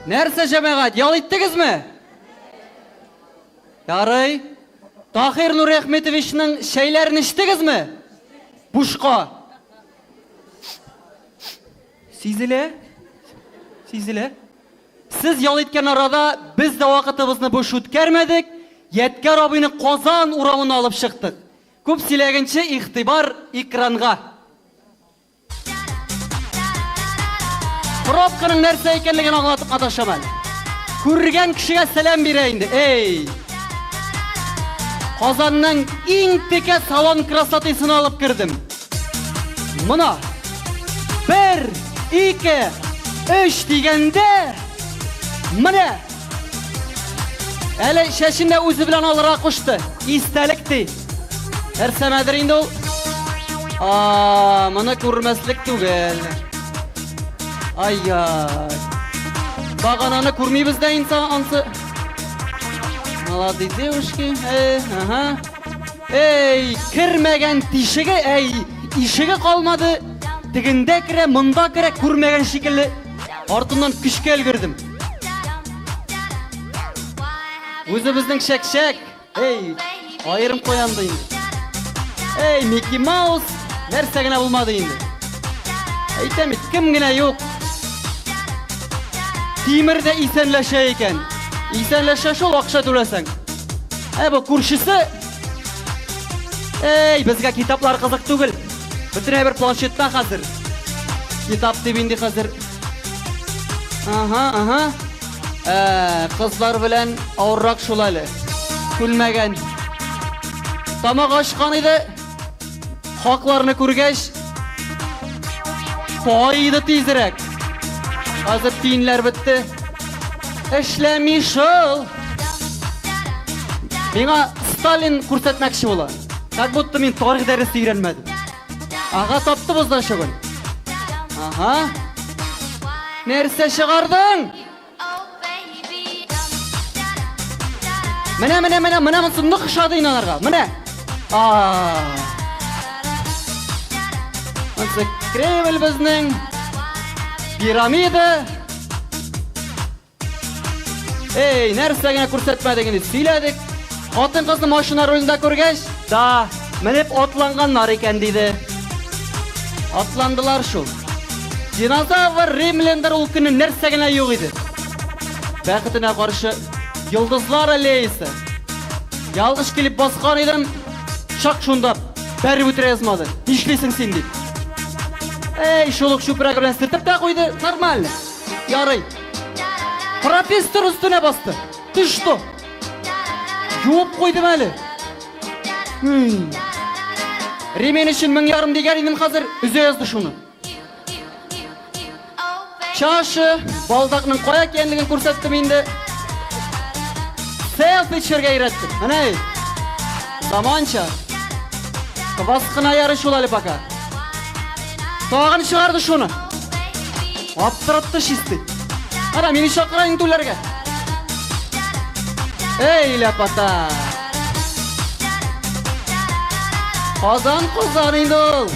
Нәрсе жамағат, ял еттіңізме? Ярый. Тахир Нурахметовичнің шәйлерін іштіңізме? Бушқа. Сизіле? Сизіле? Сіз ял еткен арада біз де вақытыбызны бұш өткермедік, Еткер абыны Қазан урамын алып шықтық. Көп силегенче ихтибар экранға. Пробканың нәрсе екенлеген аңлатып қаташамын. Көрген кішіге сәлем берейінді. Ей! Қазанның ең теке салон красотысын алып кірдім. Мұна 1, 2, 3 дегенде мұне әлі шәшінде өзі білен алыра қошты. Истәлікті. Әрсәмәдір енді ол. Мұны көрмәслік түгел. Ай-яй. Бағананы көрмейбіз де инсан ансы. Молодый девушки. Ей, кірмеген тишігі, ишігі қалмады. Тігінде кіре, мұнда кіре көрмеген шекілі. Артынан күшкел кірдім. Өзі біздің шәк-шәк. Ей, айырым қоянды енді. Ей, Микки Маус, нәрсе гіне болмады енді. Әйтемет, кім гіне yok. Тимірді исәнләшә екен. Исәнләшә шол ақша төләсәң. Бұл көршісі. Ей, бізге китаплар қызық түгіл. Бүтіне бір планшетта қазір. Китап дебенде қазір. Қызлар білән ауыррақ шулайлы. Күлмәген. Тамақ ашқан еді. Хақларыны көргәш. Тойды тезірек. Қазір тиінлер бітті. Эшләми шыл. Меңа Сталин көрсетмәкші бола. Как будто мен тарих дәрісі үйренмәдім. Аға тапты бұздан шығын. Нәрсе шығардың? Міне мұнсын нұқ шады инанарға. Міне. Мұнсы Кремль біздің. Пирамида. Ей, нәрсегіне көрсетмәдігінді сөйледік. Атын қызды машина рөлінде көргеш? Да, мініп отланғанлар екен дейді. Атландылар шул. Динозавр римлендер ол күні нәрсегіне yok еді. Бәқітіне қаршы йылдызлар әлейсі. Ялғыш келіп басқан едім, шақ шундап, бәрі өтір езмады. Нешлесің сен дейді. Ей, шолық шупырақ білен сіртіп та қойды, нормально. Ярый. Профессор үстіне басты. Ты что? Жуып қойдым әлі. Ремен үшін 1,5 деген едім қазір үзе езді шуны. Чашы, балдақның қоя кендігін көрсеттім енді. Селфи түсірге үйреттім. Әне, заманша. Квасқына яры шул әлі бака. Тағын шығарды шуны. Аптыратты шисті. Ана, мені шақырайын түлерге. Ей, ләпата. Қазан қызан енді ол.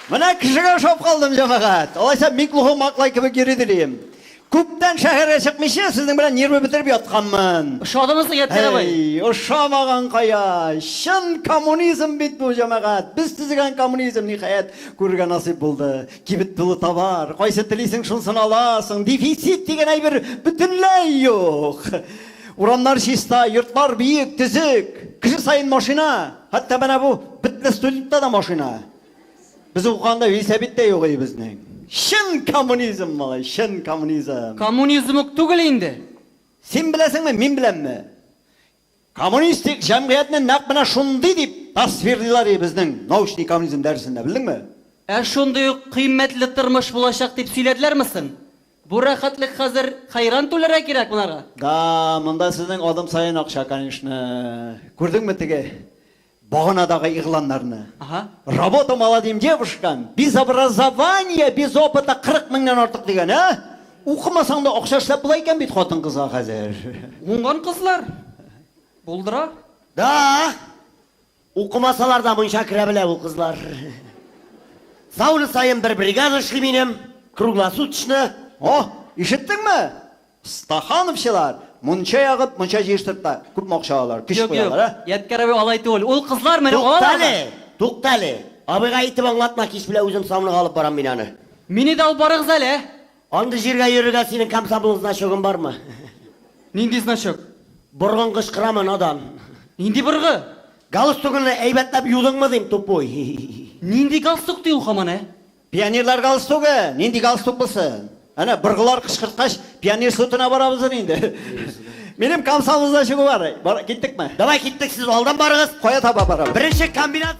Мына кішіге шоп қалдым жамағат. Олайса Миклуху мақлай кібі кереділейім. Көптен шәһәрге шықмеше, сіздің білән нерві бітіріп ятқанмын. Ұшадыңызды еттері бай. Ұшамаған қая. Шын коммунизм бит бұл жамағат. Біз түзіген коммунизм ниқаят көрген насип болды. Кибіт тұлы табар. Қайсы тілейсің шынсын аласың. Дефицит деген әйбір бүтінлей yok. Урамдар шиста, йұртлар бейік, түзік. Кіші сайын машина. Хатта бәна бұл бітлі студентта да машина. Біз ұққанда велосипедте yok ей біздің. Шын коммунизм малай, шын коммунизм. Коммунизм түгіл енді. Сен білесің ме, мен білем ме? Коммунистик жәмғиятының нақмына шунды деп тасвирлилар біздің научный коммунизм дәрісінде, білдің ме? Шундай қиметлі тұрмыш болашақ деп сөйледілер місің? Бұл рақатлық қазір қайран төлері керек бұнарға? Да, мұнда сіздің адам сайын ақша, конечно. Көрдің ме теге? Бағанадағы иғланларны. Работа молодым девушкам, без образования, без опыта 40 мыңнан артық деген, Оқымасаң да ақша ішлеп бұлай екен бейт қотын қызға қазір. Оңған қызлар? Болдыра? Да, оқымасалар да мұнша кіре біле бұл қызлар. Сауны сайын бір бригада эшлейминем. Круглосуточно. О, ишеттеңме? Стахановчылар, мунча ягып, мунча җыштырта. Күп акча алар, киш Yok yok. куялар, а? Яткар абый алай түгел. Ул кызлар менә Туктале, туктале. Абыйга әйтеп аңлатма, кич белән үзем сауныга алып барам мин аны. Мине дә алып барыгыз әле. Анда җиргә йөрергә синең комсомол значогың бармы? Нинди значок? Боргын кычкырамын адам. Нинди быргы? Галстугыңны әйбәтләп юдыңмы дим, тупой. Нинди галстук ди ул һаман, ә? Пионерлар галстугы, нинди галстук булсын? Ана быргылар кычкырткач, пионер сутына барабыз инде. Минем комсомол значогы бар. Бар, киттекме? Давай киттек, сез алдан барыгыз. Кая таба барабыз? Беренче комбинат